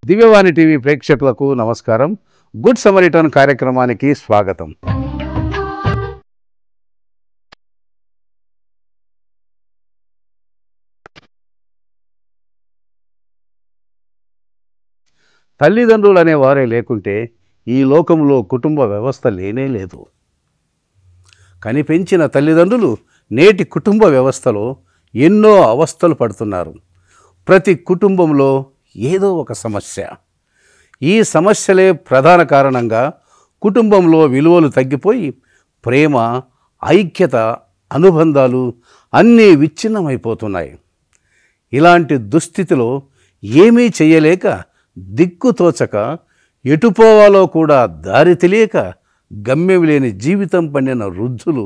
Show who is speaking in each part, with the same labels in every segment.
Speaker 1: దివ్యవాణి TV ప్రేక్షకులకు నమస్కారం. Good Samaritan కార్యక్రమానికి స్వాగతం. తల్లిదండ్రులు అనేవారే లేకుంటే ఈ లోకంలో కుటుంబ వ్యవస్థ లేనే లేదు. కనిపెంచిన తల్లిదండ్రులు నేటి కుటుంబ వ్యవస్థలో ఎన్నో అవస్థలు పడుతున్నారు. ప్రతి కుటుంబంలో ఏదో ఒక సమస్య. ఈ సమస్యలే ప్రధాన కారణంగా కుటుంబంలో విలువలు తగ్గిపోయి ప్రేమ, ఐక్యత, అనుబంధాలు అన్నీ విచ్ఛిన్నమైపోతున్నాయి. ఇలాంటి దుస్థితిలో ఏమీ చేయలేక, దిక్కుతోచక, ఎటుపోవాలో కూడా దారి తెలియక గమ్యం లేని జీవితం పండిన వృద్ధులు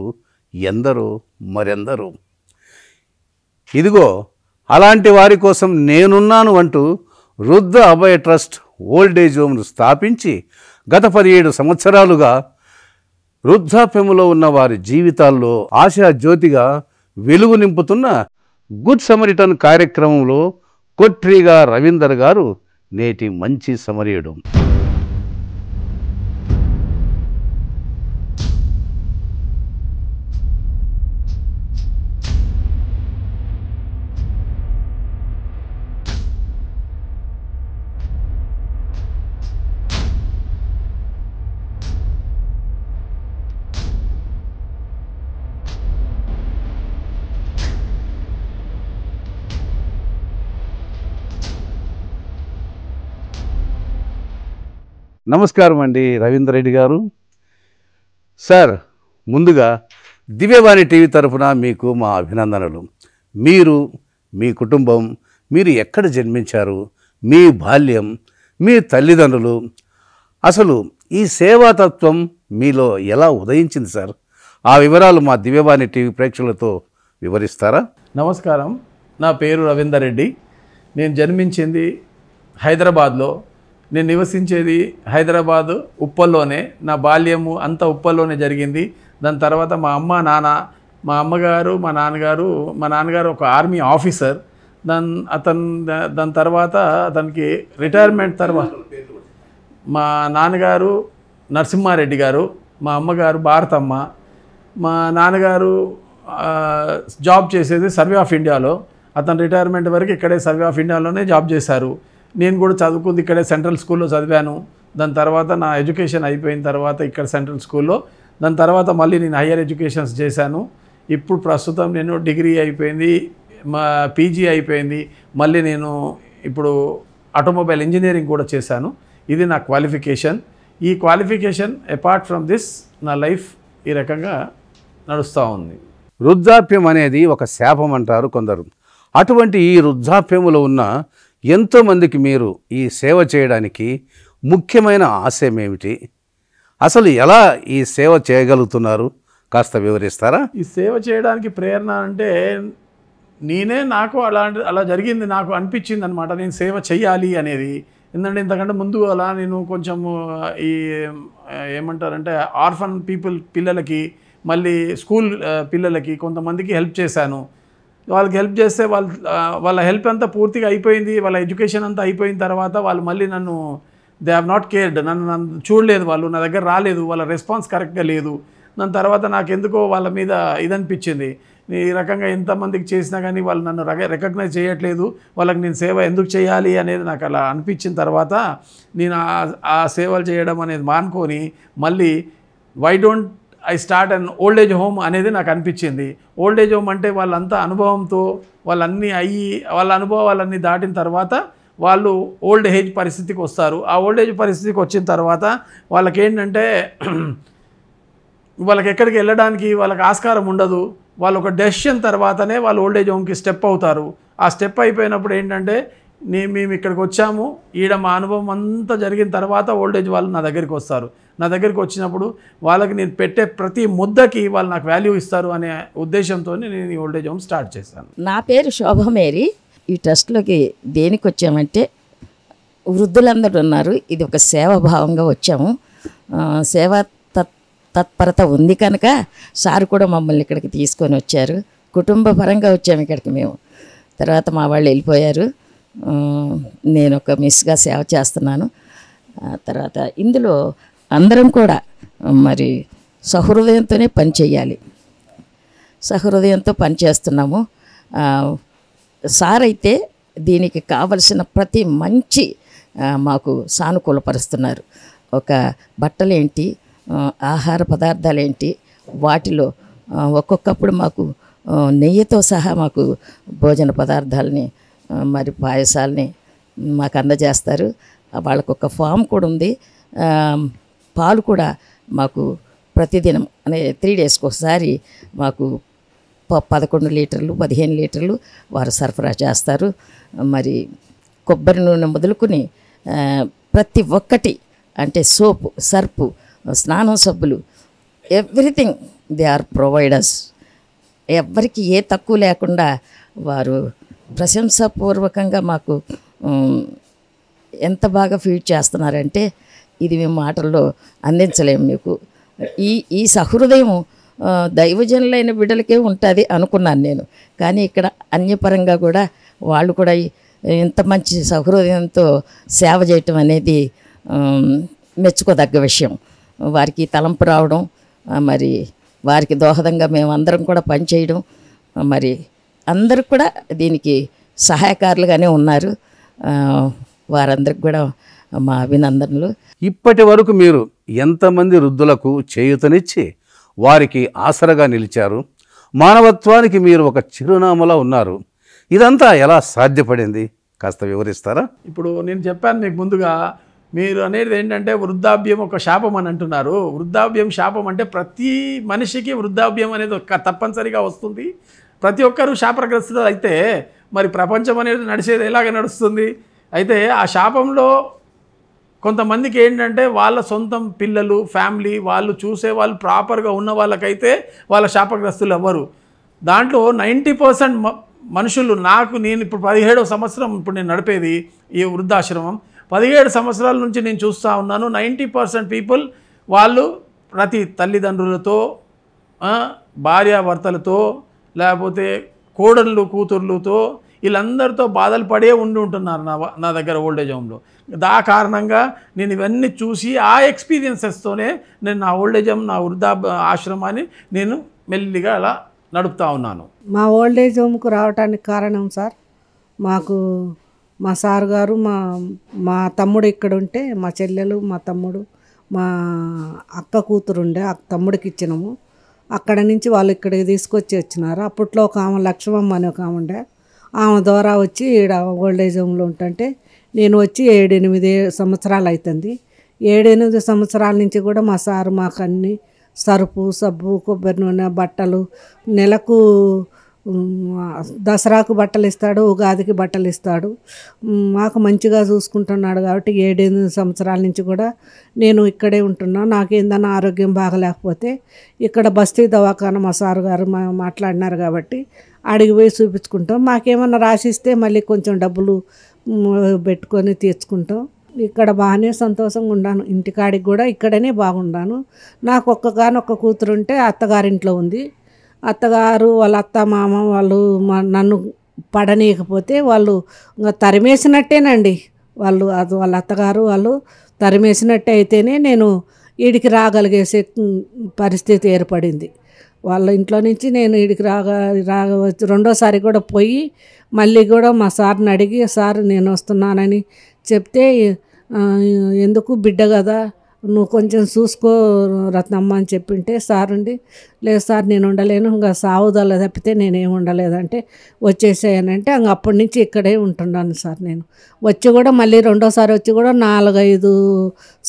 Speaker 1: ఎందరో మరెందరో. ఇదిగో అలాంటి వారి కోసం నేనున్నాను అంటూ వృద్ధ అభయ ట్రస్ట్ ఓల్డేజ్ హోమ్ను స్థాపించి గత 17 సంవత్సరాలుగా వృద్ధాప్యములో ఉన్న వారి జీవితాల్లో ఆశా జ్యోతిగా వెలుగు నింపుతున్న గుడ్ సమరిటన్ కార్యక్రమంలో కొట్రిగా రవీందర్ గారు నేటి మంచి సమరయుడు. నమస్కారం అండి రవీందర్ రెడ్డి గారు. సార్, ముందుగా దివ్యవాణి టీవీ తరఫున మీకు మా అభినందనలు. మీరు, మీ కుటుంబం, మీరు ఎక్కడ జన్మించారు, మీ బాల్యం, మీ తల్లిదండ్రులు, అసలు ఈ సేవాతత్వం మీలో ఎలా ఉదయించింది సార్? ఆ వివరాలు మా దివ్యవాణి టీవీ ప్రేక్షకులతో వివరిస్తారా?
Speaker 2: నమస్కారం, నా పేరు రవీందర్ రెడ్డి. నేను జన్మించింది హైదరాబాద్లో. నేను నివసించేది హైదరాబాద్ ఉప్పల్లోనే. నా బాల్యము అంతా ఉప్పల్లోనే జరిగింది. దాని తర్వాత మా అమ్మ, నాన్న, మా అమ్మగారు, మా నాన్నగారు ఒక ఆర్మీ ఆఫీసర్. దాని తర్వాత అతనికి రిటైర్మెంట్ తర్వాత మా నాన్నగారు నరసింహారెడ్డి గారు, మా అమ్మగారు భారతమ్మ. మా నాన్నగారు జాబ్ చేసేది సర్వే ఆఫ్ ఇండియాలో. అతను రిటైర్మెంట్ వరకు ఇక్కడే సర్వే ఆఫ్ ఇండియాలోనే జాబ్ చేశారు. నేను కూడా చదువుకుంది ఇక్కడే సెంట్రల్ స్కూల్లో చదివాను. దాని తర్వాత నా ఎడ్యుకేషన్ అయిపోయిన తర్వాత ఇక్కడ సెంట్రల్ స్కూల్లో, దాని తర్వాత మళ్ళీ నేను హయ్యర్ ఎడ్యుకేషన్స్ చేశాను. ఇప్పుడు ప్రస్తుతం నేను డిగ్రీ అయిపోయింది, మా పీజీ అయిపోయింది. మళ్ళీ నేను ఇప్పుడు ఆటోమొబైల్ ఇంజనీరింగ్ కూడా చేశాను. ఇది నా క్వాలిఫికేషన్. ఈ క్వాలిఫికేషన్ అపార్ట్ ఫ్రమ్ దిస్ నా లైఫ్ ఈ రకంగా నడుస్తూ ఉంది.
Speaker 1: వృద్ధాప్యం అనేది ఒక శాపం అంటారు కొందరు. అటువంటి ఈ వృద్ధాప్యములో ఉన్న ఎంతోమందికి మీరు ఈ సేవ చేయడానికి ముఖ్యమైన ఆశయం ఏమిటి? అసలు ఎలా ఈ సేవ చేయగలుగుతున్నారు కాస్త వివరిస్తారా?
Speaker 2: ఈ సేవ చేయడానికి ప్రేరణ అంటే నాకు అలా జరిగింది. నాకు అనిపించింది అనమాట, నేను సేవ చేయాలి అనేది. ఎందుకంటే ఇంతకంటే ముందు అలా నేను కొంచెం ఈ ఏమంటారంటే ఆర్ఫన్ పిల్లలకి, మళ్ళీ స్కూల్ పిల్లలకి కొంతమందికి హెల్ప్ చేశాను. వాళ్ళకి హెల్ప్ చేస్తే వాళ్ళ హెల్ప్ అంతా పూర్తిగా అయిపోయింది. వాళ్ళ ఎడ్యుకేషన్ అంతా అయిపోయిన తర్వాత వాళ్ళు మళ్ళీ నన్ను దే హ్యావ్ నాట్ కేర్డ్, నన్ను చూడలేదు, వాళ్ళు నా దగ్గర రాలేదు, వాళ్ళ రెస్పాన్స్ కరెక్ట్గా లేదు. దాని తర్వాత నాకు ఎందుకో వాళ్ళ మీద ఇదనిపించింది, ఈ రకంగా ఎంతమందికి చేసినా కానీ వాళ్ళు నన్ను రికగ్నైజ్ చేయట్లేదు, వాళ్ళకి నేను సేవ ఎందుకు చేయాలి అనేది నాకు అలా అనిపించిన తర్వాత నేను ఆ సేవలు చేయడం అనేది మానుకొని మళ్ళీ why don't I start and old age home అనేది నాకు అనిపించింది. ఓల్డ్ ఏజ్ హోమ్ అంటే వాళ్ళంతా అనుభవంతో వాళ్ళన్నీ వాళ్ళ అనుభవాలన్నీ దాటిన తర్వాత వాళ్ళు ఓల్డ్ ఏజ్ పరిస్థితికి వస్తారు. ఆ ఓల్డ్ ఏజ్ పరిస్థితికి వచ్చిన తర్వాత వాళ్ళకేంటంటే వాళ్ళకి ఎక్కడికి వెళ్ళడానికి వాళ్ళకి ఆస్కారం ఉండదు. వాళ్ళు ఒక డెసిషన్ తర్వాతనే వాళ్ళు ఓల్డ్ ఏజ్ హోమ్కి స్టెప్ అవుతారు. ఆ స్టెప్ అయిపోయినప్పుడు ఏంటంటే మేము ఇక్కడికి వచ్చాము, ఈడ మా అనుభవం అంతా జరిగిన తర్వాత ఓల్డ్ ఏజ్ వాళ్ళు నా దగ్గరికి వస్తారు. నా దగ్గరికి వచ్చినప్పుడు వాళ్ళకి నేను పెట్టే ప్రతి ముద్దకి వాళ్ళు నాకు వాల్యూ ఇస్తారు అనే ఉద్దేశంతో నేను ఈ ఓల్డ్ ఏజ్ హోమ్ స్టార్ట్ చేశాను.
Speaker 3: నా పేరు శోభమేరి. ఈ ట్రస్ట్లోకి దేనికి వచ్చామంటే వృద్ధులందరూ ఉన్నారు, ఇది ఒక సేవాభావంగా వచ్చాము. సేవా తత్పరత ఉంది కనుక సార్ కూడా మమ్మల్ని ఇక్కడికి తీసుకొని వచ్చారు. కుటుంబ పరంగా వచ్చాము ఇక్కడికి మేము. తర్వాత మా వాళ్ళు వెళ్ళిపోయారు. నేను ఒక మిస్గా సేవ చేస్తున్నాను. తర్వాత ఇందులో అందరం కూడా మరి సహృదయంతోనే పనిచేయాలి. సహృదయంతో పనిచేస్తున్నాము. సార్ అయితే దీనికి కావలసిన ప్రతి మంచి మాకు సానుకూలపరుస్తున్నారు. ఒక బట్టలేంటి, ఆహార పదార్థాలేంటి, వాటిలో ఒక్కొక్కప్పుడు మాకు నెయ్యితో సహా మాకు భోజన పదార్థాలని మరి పాయసాలని మాకు అందజేస్తారు. వాళ్ళకు ఒక ఫామ్ కూడా ఉంది. పాలు కూడా మాకు ప్రతిదినం అనే 3 డేస్కి ఒకసారి మాకు 11 లీటర్లు 15 లీటర్లు వారు సరఫరా చేస్తారు. మరి కొబ్బరి నూనె మొదలుకొని ప్రతి ఒక్కటి అంటే సోపు, సర్పు, స్నానం సబ్బులు, ఎవ్రీథింగ్ దే ఆర్ ప్రొవైడర్స్. ఎవరికి ఏ తక్కువ లేకుండా వారు ప్రశంసాపూర్వకంగా మాకు ఎంత బాగా ఫీడ్ చేస్తున్నారంటే ఇది మేము మాటల్లో అందించలేము మీకు. ఈ సహృదయం దైవజనులైన బిడ్డలకే ఉంటుంది అనుకున్నాను నేను. కానీ ఇక్కడ అన్యపరంగా కూడా వాళ్ళు కూడా ఇంత మంచి సహృదయంతో సేవ చేయటం అనేది మెచ్చుకోదగ్గ విషయం. వారికి తలంపు రావడం, మరి వారికి దోహదంగా మేమందరం కూడా పనిచేయడం, మరి అందరూ కూడా దీనికి సహాయకారులుగానే ఉన్నారు. వారందరికి కూడా మా అభినందనలు.
Speaker 1: ఇప్పటి వరకు మీరు ఎంతమంది వృద్ధులకు చేయూతనిచ్చి వారికి ఆసరగా నిలిచారు? మానవత్వానికి మీరు ఒక చిరునామాలా ఉన్నారు. ఇదంతా ఎలా సాధ్యపడింది కాస్త వివరిస్తారా?
Speaker 2: ఇప్పుడు నేను చెప్పాను మీకు ముందుగా, మీరు అనేది ఏంటంటే వృద్ధాప్యం ఒక శాపం అని అంటున్నారు. వృద్ధాప్యం శాపం అంటే ప్రతి మనిషికి వృద్ధాప్యం అనేది తప్పనిసరిగా వస్తుంది. ప్రతి ఒక్కరూ శాపగ్రస్తులు అయితే మరి ప్రపంచం అనేది నడిచేది ఎలాగ నడుస్తుంది? అయితే ఆ శాపంలో కొంతమందికి ఏంటంటే వాళ్ళ సొంతం పిల్లలు, ఫ్యామిలీ, వాళ్ళు చూసే వాళ్ళు ప్రాపర్గా ఉన్న వాళ్ళకైతే వాళ్ళ శాపగ్రస్తులు ఎవ్వరు. దాంట్లో 90% మనుషులు, నేను ఇప్పుడు 17వ సంవత్సరం ఇప్పుడు నేను నడిపేది ఈ వృద్ధాశ్రమం. 17 సంవత్సరాల నుంచి నేను చూస్తూ ఉన్నాను. 90% పీపుల్ వాళ్ళు ప్రతి తల్లిదండ్రులతో, భార్యాభర్తలతో, లేకపోతే కోడళ్ళు కూతుర్లతో, వీళ్ళందరితో బాధలు పడే ఉంటున్నారు నా దగ్గర ఓల్డేజ్ హోమ్లో. ఆ కారణంగా నేను ఇవన్నీ చూసి ఆ ఎక్స్పీరియన్సెస్తోనే నేను నా ఓల్డేజ్ హోమ్, నా వృద్ధా ఆశ్రమాన్ని నేను మెల్లిగా అలా నడుపుతూ ఉన్నాను.
Speaker 4: మా ఓల్డేజ్ హోమ్కు రావడానికి కారణం సార్, మాకు మా సార్ గారు మా తమ్ముడు ఇక్కడ ఉంటే, మా చెల్లెలు, మా తమ్ముడు, మా అక్క కూతురు ఉండే తమ్ముడికి ఇచ్చినాము. అక్కడ నుంచి వాళ్ళు ఇక్కడికి తీసుకొచ్చి వచ్చినారు. అప్పట్లో ఒక ఆమె లక్ష్మమ్మ అని ఒక ఆమె ఉండే, ఆమె ద్వారా వచ్చి ఈడ ఓల్డేజ్ హోమ్లో ఉంటుంటే నేను వచ్చి 7-8 సంవత్సరాలు అవుతుంది. 7-8 సంవత్సరాల నుంచి కూడా మా సారు మాకు అన్ని సరుపు, సబ్బు, కొబ్బరి నూనె, బట్టలు, నెలకు దసరాకు బట్టలు ఇస్తాడు, ఉగాదికి బట్టలు ఇస్తాడు. మాకు మంచిగా చూసుకుంటున్నాడు. కాబట్టి 7-8 సంవత్సరాల నుంచి కూడా నేను ఇక్కడే ఉంటున్నాను. నాకేందన్నా ఆరోగ్యం బాగలేకపోతే ఇక్కడ బస్తీ దవాఖాన మా సారు గారు మాట్లాడినారు కాబట్టి అడిగి పోయి చూపించుకుంటాం. మాకేమన్నా రాసిస్తే మళ్ళీ కొంచెం డబ్బులు పెట్టుకొని తీర్చుకుంటాం. ఇక్కడ బాగానే సంతోషంగా ఉన్నాను. ఇంటికాడికి కూడా ఇక్కడనే బాగున్నాను. నాకు ఒక్క కూతురు ఉంటే అత్తగారింట్లో ఉంది. అత్తగారు వాళ్ళ అత్త మామ వాళ్ళు నన్ను పడనీయకపోతే వాళ్ళు ఇంకా తరిమేసినట్టేనండి. వాళ్ళ అత్తగారు వాళ్ళు తరిమేసినట్టే అయితేనే నేను ఈడికి రాగలిగేసే పరిస్థితి ఏర్పడింది. వాళ్ళ ఇంట్లో నుంచి నేను ఈడికి రావచ్చు. రెండోసారి కూడా పోయి మళ్ళీ కూడా మా సార్ని అడిగి, సార్ నేను వస్తున్నానని చెప్తే, ఎందుకు బిడ్డ కదా నువ్వు కొంచెం చూసుకో రత్నమ్మ అని చెప్పింటే, సార్ ఉండి లేదు సార్ నేను ఉండలేను, ఇంకా సావుదల తప్పితే నేనేం ఉండలేదంటే వచ్చేసాయనంటే ఇంక అప్పటి నుంచి ఇక్కడే ఉంటున్నాను సార్. నేను వచ్చి కూడా మళ్ళీ రెండోసారి వచ్చి కూడా 4-5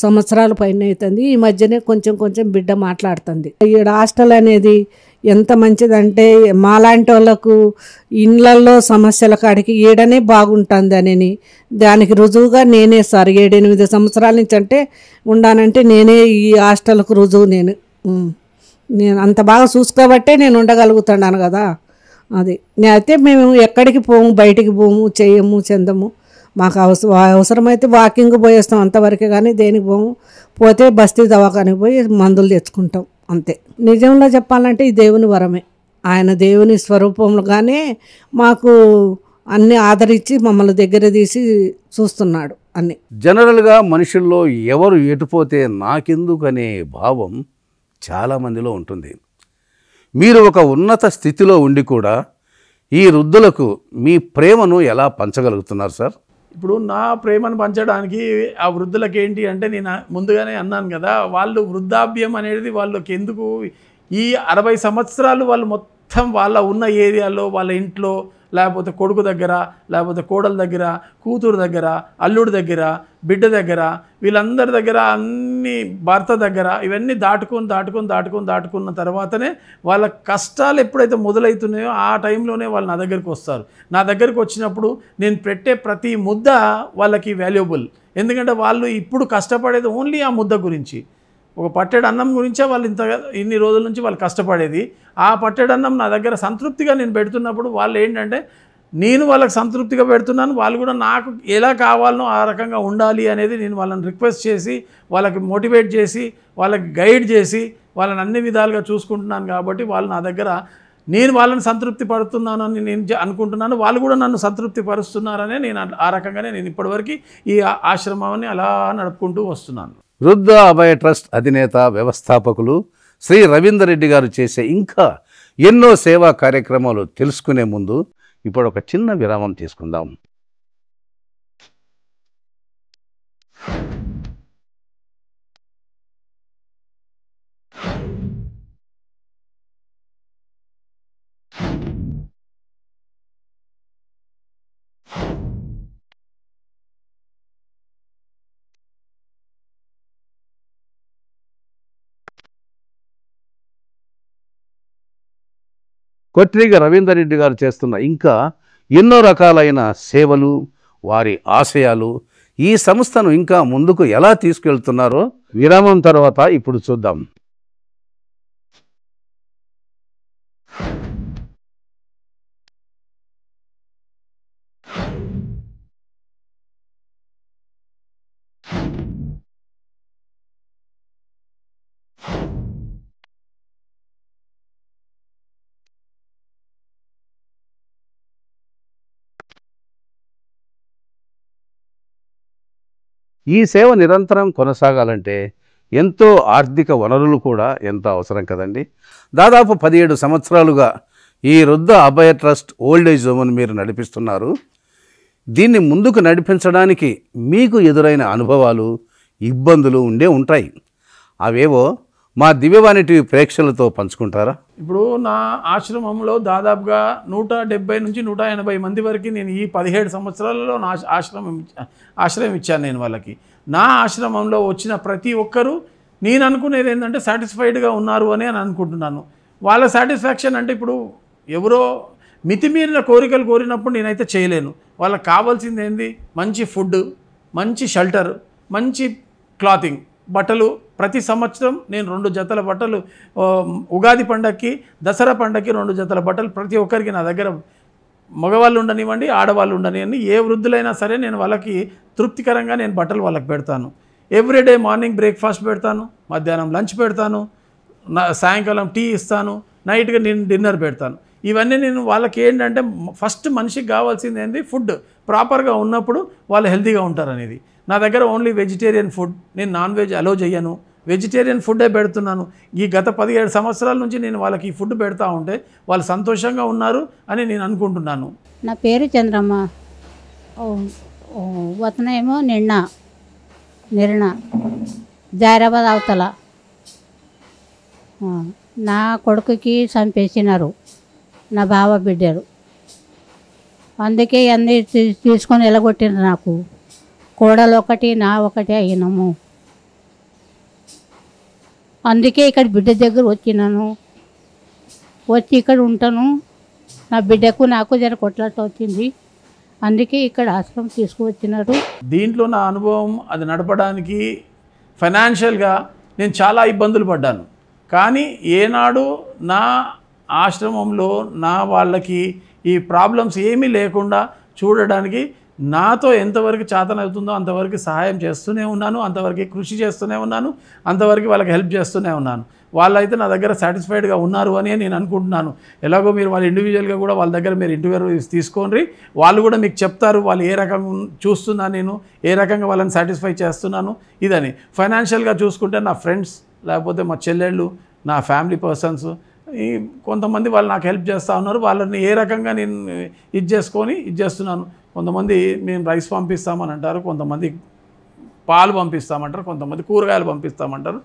Speaker 4: సంవత్సరాల పైన అవుతుంది. ఈ మధ్యనే కొంచెం బిడ్డ మాట్లాడుతుంది. ఈడ హాస్టల్ అనేది ఎంత మంచిదంటే మాలాంటి వాళ్ళకు ఇండ్లల్లో సమస్యల కాడికి ఈడనే బాగుంటుంది అని దానికి రుజువుగా నేనే సార్. 7-8 సంవత్సరాల నుంచి అంటే ఉండానంటే నేనే ఈ హాస్టల్కు రుజువు. నేను అంత బాగా చూసుకోబట్టే నేను ఉండగలుగుతున్నాను కదా. అది అయితే మేము ఎక్కడికి పోము, బయటికి పోము, చేయము, చెందము. మాకు అవసరమైతే వాకింగ్ పోయేస్తాం అంతవరకే, కానీ దేనికి పోము. పోతే బస్తీ దవాఖానికి పోయి మందులు తెచ్చుకుంటాం అంతే. నిజంలో చెప్పాలంటే ఈ దేవుని వరమే. ఆయన దేవుని స్వరూపంలోగానే మాకు అన్నీ ఆదరించి మమ్మల్ని దగ్గర తీసి చూస్తున్నాడు అన్నీ.
Speaker 1: జనరల్గా మనుషుల్లో ఎవరు ఎటుపోతే నాకెందుకనే భావం చాలామందిలో ఉంటుంది. మీరు ఒక ఉన్నత స్థితిలో ఉండి కూడా ఈ వృద్ధులకు మీ ప్రేమను ఎలా పంచగలుగుతున్నారు సార్?
Speaker 2: ఇప్పుడు నా ప్రేమను పంచడానికి ఆ వృద్ధులకి ఏంటి అంటే, నేను ముందుగానే అన్నాను కదా, వాళ్ళు వృద్ధాప్యం అనేది వాళ్ళకి ఎందుకు ఈ 60 సంవత్సరాలు వాళ్ళు మొత్తం వాళ్ళ ఉన్న ఏరియాలో, వాళ్ళ ఇంట్లో, లేకపోతే కొడుకు దగ్గర, లేకపోతే కోడల దగ్గర, కూతురు దగ్గర, అల్లుడి దగ్గర, బిడ్డ దగ్గర, వీళ్ళందరి దగ్గర, అన్ని భర్త దగ్గర, ఇవన్నీ దాటుకున్న తర్వాతనే వాళ్ళ కష్టాలు ఎప్పుడైతే మొదలవుతున్నాయో ఆ టైంలోనే వాళ్ళు నా దగ్గరికి వస్తారు. నా దగ్గరికి వచ్చినప్పుడు నేను పెట్టే ప్రతి ముద్ద వాళ్ళకి వాల్యుబుల్. ఎందుకంటే వాళ్ళు ఇప్పుడు కష్టపడేది ఓన్లీ ఆ ముద్ద గురించి. ఒక పట్టెడు అన్నం గురించే వాళ్ళు ఇన్ని రోజుల నుంచి వాళ్ళు కష్టపడేది. ఆ పట్టెడు అన్నం నా దగ్గర సంతృప్తిగా నేను పెడుతున్నప్పుడు వాళ్ళు ఏంటంటే, నేను వాళ్ళకి సంతృప్తిగా పెడుతున్నాను, వాళ్ళు కూడా నాకు ఎలా కావాలనో ఆ రకంగా ఉండాలి అనేది నేను వాళ్ళని రిక్వెస్ట్ చేసి, వాళ్ళకి మోటివేట్ చేసి, వాళ్ళకి గైడ్ చేసి, వాళ్ళని అన్ని విధాలుగా చూసుకుంటున్నాను. కాబట్టి వాళ్ళు నా దగ్గర, నేను వాళ్ళని సంతృప్తి పడుతున్నానని నేను అనుకుంటున్నాను, వాళ్ళు కూడా నన్ను సంతృప్తి పరుస్తున్నారనే నేను ఆ రకంగానే నేను ఇప్పటివరకు ఈ ఆశ్రమాన్ని అలా నడుపుకుంటూ వస్తున్నాను.
Speaker 1: వృద్ధ అభయ ట్రస్ట్ అధినేత వ్యవస్థాపకులు శ్రీ రవీందర్ రెడ్డి గారు చేసే ఇంకా ఎన్నో సేవా కార్యక్రమాలు తెలుసుకునే ముందు ఇప్పుడు ఒక చిన్న విరామం తీసుకుందాం. కొట్రిగ రవీందర్ రెడ్డి గారు చేస్తున్న ఇంకా ఎన్నో రకాలైన సేవలు, వారి ఆశయాలు, ఈ సంస్థను ఇంకా ముందుకు ఎలా తీసుకెళ్తున్నారో విరామం తర్వాత ఇప్పుడు చూద్దాం. ఈ సేవ నిరంతరం కొనసాగాలంటే ఎంతో ఆర్థిక వనరులు కూడా ఎంతో అవసరం కదండి. దాదాపు 17 సంవత్సరాలుగా ఈ వృద్ధ అభయ ట్రస్ట్ ఓల్డ్ ఏజ్ హోమ్ని మీరు నడిపిస్తున్నారు. దీన్ని ముందుకు నడిపించడానికి మీకు ఎదురైన అనుభవాలు, ఇబ్బందులు ఉంటాయి. అవేవో మా దివ్యవాణి టీవీ ప్రేక్షకులతో పంచుకుంటారా?
Speaker 2: ఇప్పుడు నా ఆశ్రమంలో దాదాపుగా 170 నుంచి 180 మంది వరకు నేను ఈ 17 సంవత్సరాలలో నా ఆశ్రయం ఇచ్చాను నేను వాళ్ళకి. నా ఆశ్రమంలో వచ్చిన ప్రతి ఒక్కరూ నేను అనుకునేది ఏంటంటే సాటిస్ఫైడ్గా ఉన్నారు అని అనుకుంటున్నాను. వాళ్ళ సాటిస్ఫాక్షన్ అంటే, ఇప్పుడు ఎవరో మితిమీరిన కోరికలు కోరినప్పుడు నేనైతే చేయలేను. వాళ్ళకి కావాల్సింది ఏంది? మంచి ఫుడ్, మంచి షెల్టర్, మంచి క్లాతింగ్, బట్టలు. ప్రతి సంవత్సరం నేను 2 జతల బట్టలు, ఉగాది పండగకి, దసరా పండగకి 2 జతల బట్టలు ప్రతి ఒక్కరికి నా దగ్గర, మగవాళ్ళు ఉండనివ్వండి, ఆడవాళ్ళు ఉండనివ్వండి, ఏ వృద్ధులైనా సరే నేను వాళ్ళకి తృప్తికరంగా నేను బట్టలు వాళ్ళకి పెడతాను. ఎవ్రీడే మార్నింగ్ బ్రేక్ఫాస్ట్ పెడతాను, మధ్యాహ్నం లంచ్ పెడతాను, సాయంకాలం టీ ఇస్తాను, నైట్గా నేను డిన్నర్ పెడతాను. ఇవన్నీ నేను వాళ్ళకి ఏంటంటే, ఫస్ట్ మనిషికి కావాల్సింది ఏంటి? ఫుడ్ ప్రాపర్గా ఉన్నప్పుడు వాళ్ళు హెల్తీగా ఉంటారనేది. నా దగ్గర ఓన్లీ వెజిటేరియన్ ఫుడ్, నేను నాన్ వెజ్ అలో చేయను, వెజిటేరియన్ ఫుడ్డే పెడుతున్నాను. ఈ గత 17 సంవత్సరాల నుంచి నేను వాళ్ళకి ఈ ఫుడ్ పెడతా ఉంటే వాళ్ళు సంతోషంగా ఉన్నారు అని నేను అనుకుంటున్నాను.
Speaker 5: నా పేరు చంద్రమ్మ. వతనేమో నిర్ణ జైరాబాద్ అవతల. నా కొడుకుకి చంపేసినారు, నా బావ బిడ్డరు. అందుకే అన్నీ తీసుకొని వెళ్ళగొట్టినారు. నాకు కోడలు ఒకటి, నా ఒకటి అయినాము. అందుకే ఇక్కడ బిడ్డ దగ్గర వచ్చినాను. వచ్చి ఇక్కడ ఉంటాను. నా బిడ్డకు నాకు జర కొట్లాట వచ్చింది, అందుకే ఇక్కడ ఆశ్రమం తీసుకువచ్చినారు.
Speaker 2: దీంట్లో నా అనుభవం అది నడపడానికి ఫైనాన్షియల్గా నేను చాలా ఇబ్బందులు పడ్డాను. కానీ ఏనాడు నా ఆశ్రమంలో నా వాళ్ళకి ఈ ప్రాబ్లమ్స్ ఏమీ లేకుండా చూడడానికి నాతో ఎంతవరకు చేతనవుతుందో అంతవరకు సహాయం చేస్తూనే ఉన్నాను, అంతవరకు కృషి చేస్తూనే ఉన్నాను, అంతవరకు వాళ్ళకి హెల్ప్ చేస్తూనే ఉన్నాను. వాళ్ళైతే నా దగ్గర సాటిస్ఫైడ్గా ఉన్నారు అని నేను అనుకుంటున్నాను. ఎలాగో మీరు వాళ్ళు ఇండివిజువల్గా కూడా వాళ్ళ దగ్గర మీరు ఇంటర్వ్యూస్ తీసుకోండి, వాళ్ళు కూడా మీకు చెప్తారు వాళ్ళు ఏ రకంగా చూస్తున్నాను, నేను ఏ రకంగా వాళ్ళని సాటిస్ఫై చేస్తున్నాను ఇదని. ఫైనాన్షియల్గా చూసుకుంటే నా ఫ్రెండ్స్, లేకపోతే మా చెల్లెళ్ళు, నా ఫ్యామిలీ పర్సన్స్, ఈ కొంతమంది వాళ్ళు నాకు హెల్ప్ చేస్తూ ఉన్నారు. వాళ్ళని ఏ రకంగా నేను ఇది చేస్తున్నాను. కొంతమంది మేము రైస్ పంపిస్తామని అంటారు, కొంతమంది పాలు పంపిస్తామంటారు, కొంతమంది కూరగాయలు పంపిస్తామంటారు.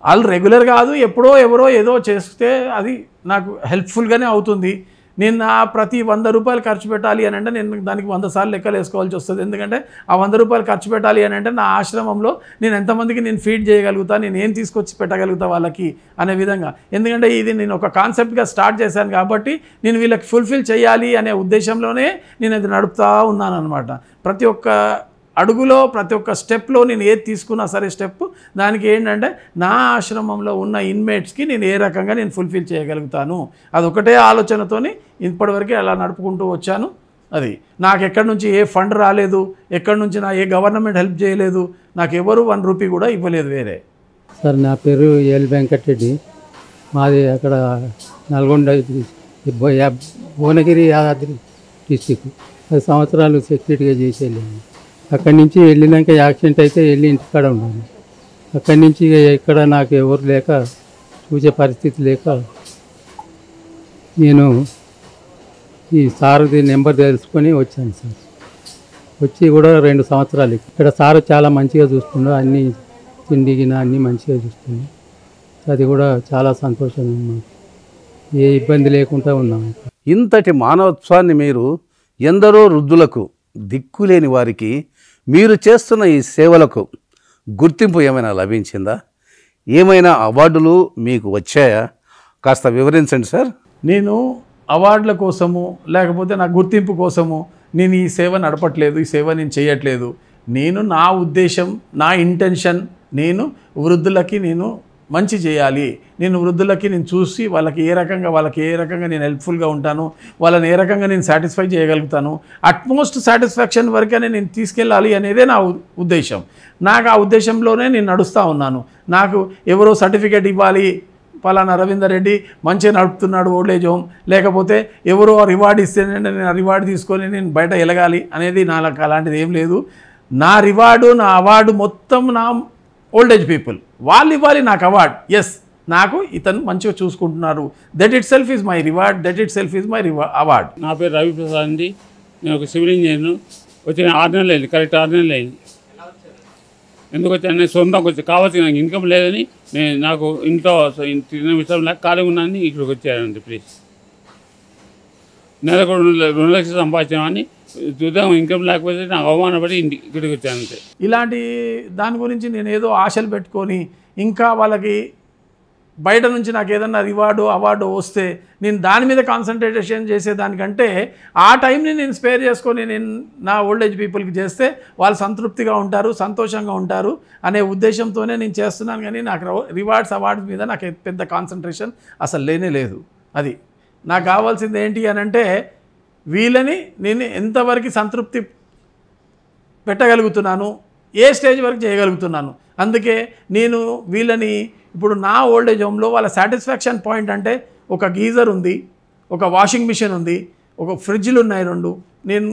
Speaker 2: వాళ్ళు రెగ్యులర్ కాదు, ఎప్పుడో ఎవరో ఏదో చేస్తే అది నాకు హెల్ప్ఫుల్గానే అవుతుంది. నేను నా ప్రతి 100 రూపాయలు ఖర్చు పెట్టాలి అని అంటే నేను దానికి 100 సార్లు లెక్కలు వేసుకోవాల్సి వస్తుంది. ఎందుకంటే ఆ 100 రూపాయలు ఖర్చు పెట్టాలి అని అంటే నా ఆశ్రమంలో నేను ఎంతమందికి నేను ఫీడ్ చేయగలుగుతా, నేను ఏం తీసుకొచ్చి పెట్టగలుగుతా వాళ్ళకి అనే విధంగా. ఎందుకంటే ఇది నేను ఒక కాన్సెప్ట్గా స్టార్ట్ చేశాను కాబట్టి నేను వీళ్ళకి ఫుల్ఫిల్ చేయాలి అనే ఉద్దేశంలోనే నేను అది నడుపుతూ ఉన్నాను అనమాట. ప్రతి ఒక్క అడుగులో, ప్రతి ఒక్క స్టెప్లో నేను ఏది తీసుకున్నా సరే స్టెప్, దానికి ఏంటంటే నా ఆశ్రమంలో ఉన్న ఇన్మేట్స్కి నేను ఏ రకంగా నేను ఫుల్ఫిల్ చేయగలుగుతాను, అదొకటే ఆలోచనతోని ఇప్పటివరకు అలా నడుపుకుంటూ వచ్చాను. అది నాకు ఎక్కడి నుంచి ఏ ఫండ్ రాలేదు, ఎక్కడి నుంచి నా ఏ గవర్నమెంట్ హెల్ప్ చేయలేదు, నాకు ఎవరు 1 రూపీ కూడా ఇవ్వలేదు వేరే.
Speaker 6: సార్ నా పేరు ఎల్ వెంకటరెడ్డి, మాది అక్కడ నల్గొండ భువనగిరి యాదాద్రి డిస్టిక్. 10 సంవత్సరాలు సెక్యూరిటీగా చేసి వెళ్ళాను. అక్కడి నుంచి వెళ్ళినాక యాక్సిడెంట్ అయితే వెళ్ళి ఇంటికాడ ఉన్నాను. అక్కడి నుంచి ఇక్కడ నాకు ఎవరు లేక, చూసే పరిస్థితి లేక నేను ఈ సార్ది నెంబర్ తెలుసుకొని వచ్చాను సార్. వచ్చి కూడా 2 సంవత్సరాలు ఇక్కడ సార్ చాలా మంచిగా చూస్తున్నాడు, అన్నీ తిండిగిన అన్నీ మంచిగా చూస్తున్నాడు. అది కూడా చాలా సంతోషం, ఏ ఇబ్బంది లేకుండా ఉన్నాము.
Speaker 1: ఇంతటి మానవత్వాన్ని మీరు ఎందరో వృద్ధులకు, దిక్కులేని వారికి మీరు చేస్తున్న ఈ సేవలకు గుర్తింపు ఏమైనా లభించిందా? ఏమైనా అవార్డులు మీకు వచ్చాయా? కాస్త వివరించండి సార్.
Speaker 2: నేను అవార్డుల కోసము లేకపోతే నా గుర్తింపు కోసము నేను ఈ సేవ నడపట్లేదు, ఈ సేవ నేను చేయట్లేదు. నేను నా ఉద్దేశం, నా ఇంటెన్షన్, నేను వృద్ధులకి నేను మంచి చేయాలి, నేను వృద్ధులకి నేను చూసి వాళ్ళకి ఏ రకంగా నేను హెల్ప్ఫుల్గా ఉంటాను, వాళ్ళని ఏ రకంగా నేను సాటిస్ఫై చేయగలుగుతాను, అట్మోస్ట్ సాటిస్ఫాక్షన్ వరకనే నేను తీసుకెళ్ళాలి అనేదే నా ఉద్దేశం. నాకు ఆ ఉద్దేశంలోనే నేను నడుస్తూ ఉన్నాను. నాకు ఎవరో సర్టిఫికేట్ ఇవ్వాలి, పలానా రవీందర్ రెడ్డి మంచిగా నడుపుతున్నాడు ఓల్డేజ్ హోమ్, లేకపోతే ఎవరో రివార్డు ఇస్తేనే నేను ఆ రివార్డు తీసుకొని నేను బయట ఎలగాలి అనేది నాకు అలాంటిది ఏం లేదు. నా రివార్డు, నా అవార్డు మొత్తం నా ఓల్డేజ్ పీపుల్, వాళ్ళు ఇవ్వాలి నాకు అవార్డ్. ఎస్, నాకు ఇతను మంచిగా చూసుకుంటున్నారు, that it self is my reward, that it self is my award.
Speaker 7: నా పేరు రవి ప్రసాద్ అండి. నేను ఒక సివిల్ ఇంజనీర్ను. వచ్చిన 6 నెలలు అయింది, కరెక్ట్ 6 నెలలు అయింది. ఎందుకు వచ్చాను, నేను సొంతంగా వచ్చి కావాల్సిన నాకు ఇన్కమ్ లేదని నాకు ఇంట్లో తిన్న విషయం లేక ఖాళీగా ఉన్నాను, ఇక్కడికి వచ్చానండి. ప్లీజ్ నెలకు 2 లక్షలు సంపాదించామని చూద్దాం, ఇన్కమ్ లేకపోతే నాకు అవమానపడి ఇక్కడికి వచ్చానంతే.
Speaker 2: ఇలాంటి దాని గురించి నేను ఏదో ఆశలు పెట్టుకొని ఇంకా వాళ్ళకి బయట నుంచి నాకు ఏదన్నా అవార్డు వస్తే నేను దాని మీద కాన్సన్ట్రేషన్ చేసేదానికంటే ఆ టైంని నేను స్పేర్ చేసుకొని నేను నా ఓల్డేజ్ పీపుల్కి చేస్తే వాళ్ళు సంతృప్తిగా ఉంటారు, సంతోషంగా ఉంటారు అనే ఉద్దేశంతోనే నేను చేస్తున్నాను. కానీ నాకు అవార్డ్స్ మీద నాకు పెద్ద కాన్సన్ట్రేషన్ అసలు లేనే లేదు. అది నాకు కావాల్సింది ఏంటి అని అంటే వీళ్ళని నేను ఎంతవరకు సంతృప్తి పెట్టగలుగుతున్నాను, ఏ స్టేజ్ వరకు చేయగలుగుతున్నాను. అందుకే నేను వీళ్ళని ఇప్పుడు నా ఓల్డేజ్ హోమ్లో వాళ్ళ సాటిస్ఫాక్షన్ పాయింట్ అంటే ఒక గీజర్ ఉంది, ఒక వాషింగ్ మిషన్ ఉంది, ఒక ఫ్రిడ్జ్లు ఉన్నాయి 2, నేను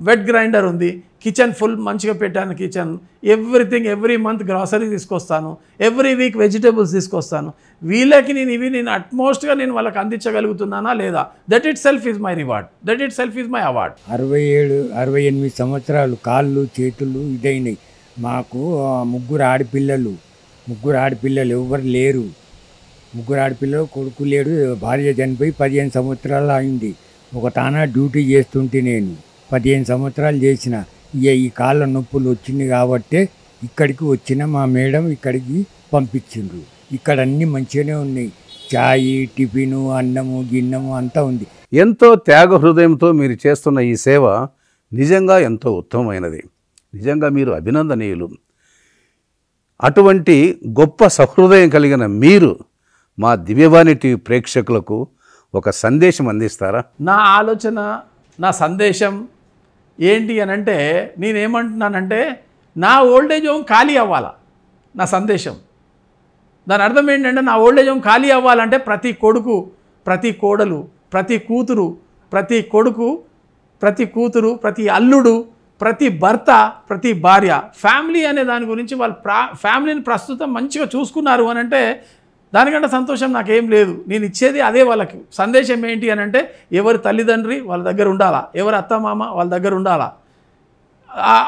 Speaker 2: వెట్ గ్రైండర్ ఉంది, కిచెన్ ఫుల్ మంచిగా పెట్టాను. కిచెన్ ఎవ్రీ మంత్ గ్రాసరీ తీసుకొస్తాను, ఎవ్రీ వీక్ వెజిటేబుల్స్ తీసుకొస్తాను. వీళ్ళకి నేను అట్మోస్ట్గా నేను వాళ్ళకి అందించగలుగుతున్నానా లేదా, that it self is my reward, that it self is my award.
Speaker 8: 67-68 సంవత్సరాలు కాళ్ళు చేతులు ఇదైనాయి. మాకు 3 ఆడపిల్లలు ఎవరు లేరు. 3 ఆడపిల్లలు, కొడుకు లేడు, భార్య చనిపోయి 15 సంవత్సరాలు అయింది. ఒక తానా డ్యూటీ చేస్తుంటే నేను 15 సంవత్సరాలు చేసిన. ఈ కాళ్ళ నొప్పులు వచ్చింది కాబట్టి ఇక్కడికి వచ్చిన మా మేడం ఇక్కడికి పంపించిండ్రు. ఇక్కడ అన్నీ మంచిగానే ఉన్నాయి, చాయ్, టిఫిను, అన్నము, గిన్నము అంతా ఉంది.
Speaker 1: ఎంతో త్యాగ హృదయంతో మీరు చేస్తున్న ఈ సేవ నిజంగా ఎంతో ఉత్తమమైనది. నిజంగా మీరు అభినందనీయులు. అటువంటి గొప్ప సహృదయం కలిగిన మీరు మా దివ్యవాణి టీవీ ప్రేక్షకులకు ఒక సందేశం అందిస్తారా?
Speaker 2: నా ఆలోచన, నా సందేశం ఏంటి అని అంటే నేనేమంటున్నానంటే నా ఓల్డేజ్ హోమ్ ఖాళీ అవ్వాలా నా సందేశం. దాని అర్థం ఏంటంటే నా ఓల్డేజ్ హోమ్ ఖాళీ అవ్వాలంటే ప్రతి కొడుకు, ప్రతి కోడలు, ప్రతి కూతురు, ప్రతి కొడుకు, ప్రతి కూతురు, ప్రతి అల్లుడు, ప్రతి భర్త, ప్రతి భార్య ఫ్యామిలీ అనే దాని గురించి వాళ్ళు ఫ్యామిలీని ప్రస్తుతం మంచిగా చూసుకున్నారు అని అంటే దానికంటే సంతోషం నాకేం లేదు. నేను ఇచ్చేది అదే వాళ్ళకి. సందేశం ఏంటి అని అంటే ఎవరి తల్లిదండ్రి వాళ్ళ దగ్గర ఉండాలా, ఎవరి అత్తమామ వాళ్ళ దగ్గర ఉండాలా,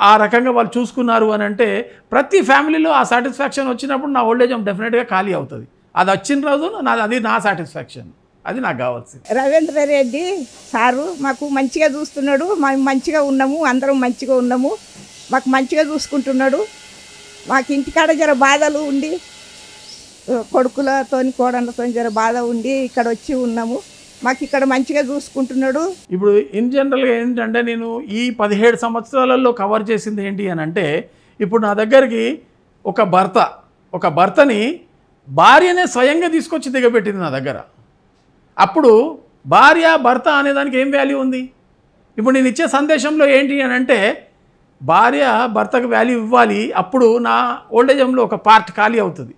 Speaker 2: ఆ రకంగా వాళ్ళు చూసుకున్నారు అని అంటే ప్రతి ఫ్యామిలీలో ఆ సాటిస్ఫాక్షన్ వచ్చినప్పుడు నా ఓల్డేజ్ హోమ్ డెఫినెట్గా ఖాళీ అవుతుంది. అది వచ్చిన రోజు అది నా సాటిస్ఫాక్షన్, అది నాకు కావాల్సింది.
Speaker 9: రవీంద్ర రెడ్డి సారు మాకు మంచిగా చూస్తున్నాడు, మేము మంచిగా ఉన్నాము, అందరం మంచిగా ఉన్నాము, మాకు మంచిగా చూసుకుంటున్నాడు. మాకు ఇంటికాడ జర బాధలు ఉండి కొడుకులతో కోడళ్ళతో జర బాధ ఉండి ఇక్కడ వచ్చి ఉన్నాము, మాకు ఇక్కడ మంచిగా చూసుకుంటున్నాడు.
Speaker 2: ఇప్పుడు ఇన్ జనరల్గా ఏంటంటే నేను ఈ 17 సంవత్సరాలలో కవర్ చేసింది ఏంటి అని అంటే ఇప్పుడు నా దగ్గరికి ఒక భర్తని భార్యనే స్వయంగా తీసుకొచ్చి దిగబెట్టింది నా దగ్గర. అప్పుడు భార్య భర్త అనేదానికి ఏం వాల్యూ ఉంది? ఇప్పుడు నేను ఇచ్చే సందేశంలో ఏంటి అని అంటే భార్య భర్తకు వాల్యూ ఇవ్వాలి. అప్పుడు నా ఓల్డేజ్ హోమ్లో ఒక పార్ట్ ఖాళీ అవుతుంది.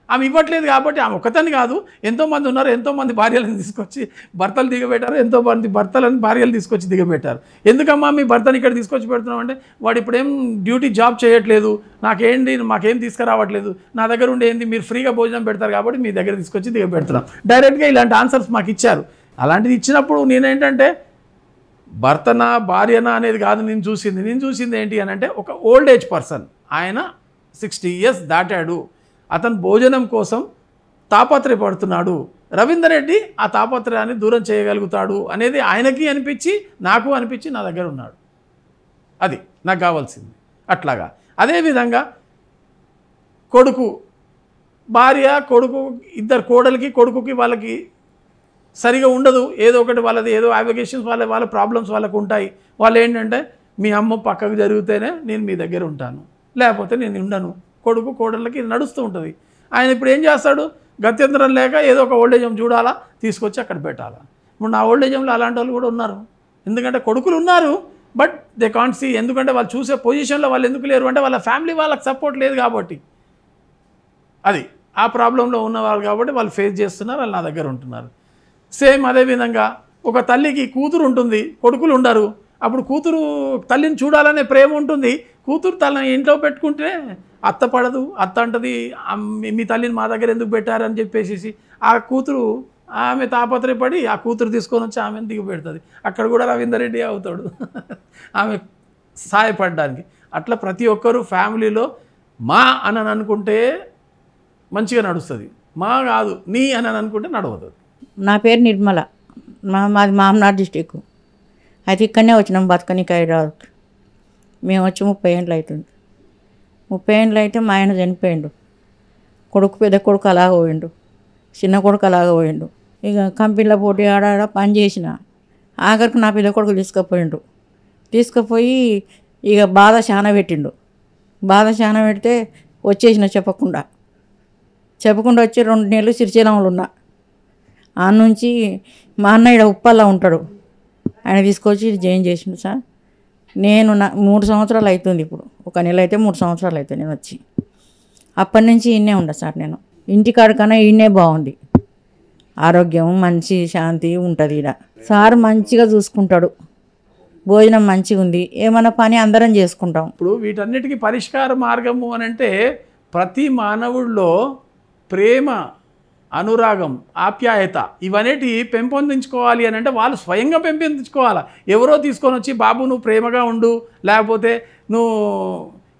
Speaker 2: ఆమె ఇవ్వట్లేదు కాబట్టి ఆమె ఒకతని కాదు, ఎంతోమంది ఉన్నారు, ఎంతోమంది భార్యలను తీసుకొచ్చి భర్తలు దిగబెట్టారు, ఎంతోమంది భర్తలను భార్యలు తీసుకొచ్చి దిగబెట్టారు. ఎందుకమ్మా మీ భర్తని ఇక్కడ తీసుకొచ్చి పెడుతున్నాం అంటే వాడు ఇప్పుడేం డ్యూటీ జాబ్ చేయట్లేదు, మాకేం తీసుకురావట్లేదు, నా దగ్గర ఉండే ఏంది మీరు ఫ్రీగా భోజనం పెడతారు కాబట్టి మీ దగ్గర తీసుకొచ్చి దిగబెడుతున్నాం. డైరెక్ట్గా ఇలాంటి ఆన్సర్స్ మాకు ఇచ్చారు. అలాంటిది ఇచ్చినప్పుడు నేనేంటంటే భర్తనా భార్యనా అనేది కాదు నేను చూసింది ఏంటి అని అంటే ఒక ఓల్డ్ ఏజ్ పర్సన్, ఆయన 60 years దాటాడు, అతను భోజనం కోసం తాపత్రయపడుతున్నాడు, రవీందర్ రెడ్డి ఆ తాపత్రయాన్ని దూరం చేయగలుగుతాడు అనేది ఆయనకి అనిపించి నాకు అనిపించి నా దగ్గర ఉన్నాడు. అది నాకు కావాల్సింది. అట్లాగా అదేవిధంగా భార్య కొడుకు ఇద్దరు కోడలికి కొడుకుకి వాళ్ళకి సరిగా ఉండదు, ఏదో ఒకటి వాళ్ళది ఏదో అప్లికేషన్స్ వాళ్ళ ప్రాబ్లమ్స్ వాళ్ళకు ఉంటాయి. వాళ్ళు ఏంటంటే మీ అమ్మ పక్కకు జరిగితేనే నేను మీ దగ్గర ఉంటాను, లేకపోతే నేను ఉండను. కొడుకు కోడళ్ళకి ఇది నడుస్తూ ఉంటుంది. ఆయన ఇప్పుడు ఏం చేస్తాడు? గత్యంతరం లేక ఏదో ఒక ఓల్డేజ్ హోమ్ చూడాలా, తీసుకొచ్చి అక్కడ పెట్టాలా. ఇప్పుడు నా ఓల్డేజ్ హోమ్లో అలాంటి వాళ్ళు కూడా ఉన్నారు. ఎందుకంటే కొడుకులు ఉన్నారు, బట్ దే కాంట్ సీ. ఎందుకంటే వాళ్ళు చూసే పొజిషన్లో వాళ్ళు ఎందుకు లేరు అంటే వాళ్ళ ఫ్యామిలీ వాళ్ళకి సపోర్ట్ లేదు కాబట్టి. అది ఆ ప్రాబ్లంలో ఉన్నవాళ్ళు కాబట్టి వాళ్ళు ఫేస్ చేస్తున్నారు, వాళ్ళు నా దగ్గర ఉంటున్నారు. సేమ్ అదేవిధంగా ఒక తల్లికి కూతురు ఉంటుంది, కొడుకులు ఉండరు. అప్పుడు కూతురు తల్లిని చూడాలనే ప్రేమ ఉంటుంది. కూతురు తల్లిని ఇంట్లో పెట్టుకుంటే అత్త పడదు, అత్త అంటది మీ తల్లిని మా దగ్గర ఎందుకు పెట్టారని చెప్పేసి ఆ కూతురు ఆమె తాపత్రయపడి ఆ కూతురు తీసుకొని వచ్చి ఆమెను దిగి పెడుతుంది. అక్కడ కూడా రవీందర్ రెడ్డి అవుతాడు ఆమె సహాయపడడానికి. అట్లా ప్రతి ఒక్కరూ ఫ్యామిలీలో మా అని అనుకుంటే మంచిగా నడుస్తుంది, మా కాదు నీ అని అనుకుంటే నడవదు.
Speaker 10: నా పేరు నిర్మల, మాది మామనాడు డిస్టిక్. అయితే ఇక్కడనే వచ్చినాం బతకనికి హైదరాబాద్కి. మేము వచ్చి 30 ఏళ్ళు అవుతుంది. 30 ఏళ్ళు అయితే మా ఆయన చనిపోయిండు. పెద్ద కొడుకు అలాగ పోయిండు, చిన్న కొడుకు అలాగ పోయిండు. ఇక కంపెనీలో పోటీ ఆడ పని చేసిన ఆఖరికి నా పెద్ద కొడుకు తీసుకుపోయి ఇక బాధ చాలా పెట్టిండు. బాధ చాలా పెడితే వచ్చేసిన చెప్పకుండా వచ్చి 2 నెలలు సిరిశైలంలో ఉన్నా. ఆ నుంచి మా అన్నయ్య ఉప్పల్లో ఉంటాడు, ఆయన తీసుకొచ్చి జాయిన్ చేసిండు సార్. నేను 3 సంవత్సరాలు అవుతుంది. ఇప్పుడు 1 నెల అయితే 3 సంవత్సరాలు అవుతుంది నేను వచ్చి. అప్పటి నుంచి ఈయనే ఉండా సార్. నేను ఇంటికాడ కన్నా ఈయనే బాగుంది, ఆరోగ్యం మంచి శాంతి ఉంటుంది ఈడ. సార్ మంచిగా చూసుకుంటాడు, భోజనం మంచిగా ఉంది, ఏమైనా పని అందరం చేసుకుంటాం.
Speaker 2: ఇప్పుడు వీటన్నిటికీ పరిష్కార మార్గము అని అంటే ప్రతి మానవుడిలో ప్రేమ, అనురాగం, ఆప్యాయత ఇవన్నిటి పెంపొందించుకోవాలి అని అంటే వాళ్ళు స్వయంగా పెంపొందించుకోవాలి. ఎవరో తీసుకొని వచ్చి బాబు నువ్వు ప్రేమగా ఉండు, లేకపోతే నువ్వు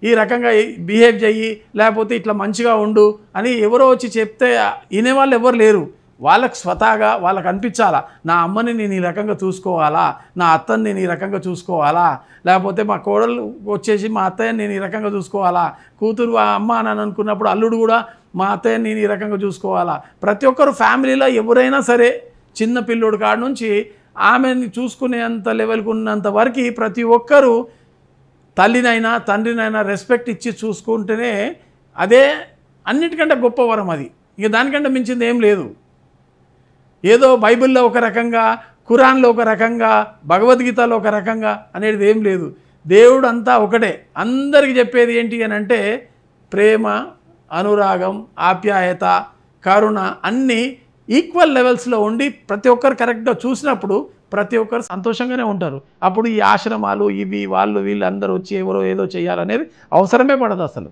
Speaker 2: ఈ రకంగా బిహేవ్ చెయ్యి, లేకపోతే ఇట్లా మంచిగా ఉండు అని ఎవరో వచ్చి చెప్తే వినేవాళ్ళు ఎవరు లేరు. వాళ్ళకి స్వతహాగా వాళ్ళకి అనిపించాలా, నా అమ్మని నేను ఈ రకంగా చూసుకోవాలా, నా అత్తని నేను ఈ రకంగా చూసుకోవాలా, లేకపోతే మా కోడలు వచ్చేసి మా అత్తయ్యని నేను ఈ రకంగా చూసుకోవాలా, కూతురు అమ్మ అని అనుకున్నప్పుడు అల్లుడు కూడా మా అత్తయ్యని నేను ఈ రకంగా చూసుకోవాలా. ప్రతి ఒక్కరు ఫ్యామిలీలో ఎవరైనా సరే చిన్న పిల్లోడు కాడ నుంచి ఆమెని చూసుకునేంత లెవెల్కి ఉన్నంత వరకు ప్రతి ఒక్కరూ తల్లినైనా తండ్రినైనా రెస్పెక్ట్ ఇచ్చి చూసుకుంటేనే అదే అన్నిటికంటే గొప్ప వరం. అది ఇక దానికంటే మించింది ఏం లేదు. ఏదో బైబిల్లో ఒక రకంగా ఖురాన్లో ఒక రకంగా, భగవద్గీతలో ఒక రకంగా అనేది ఏం లేదు. దేవుడు అంతా ఒకటే. అందరికీ చెప్పేది ఏంటి అని అంటే ప్రేమ, అనురాగం, ఆప్యాయత, కరుణ అన్నీ ఈక్వల్ లెవెల్స్లో ఉండి ప్రతి ఒక్కరు కరెక్ట్గా చూసినప్పుడు ప్రతి ఒక్కరు సంతోషంగానే ఉంటారు. అప్పుడు ఈ ఆశ్రమాలు ఇవి వాళ్ళు వీళ్ళు అందరూ వచ్చి ఎవరో ఏదో చేయాలనేది అవసరమే పడదు అసలు.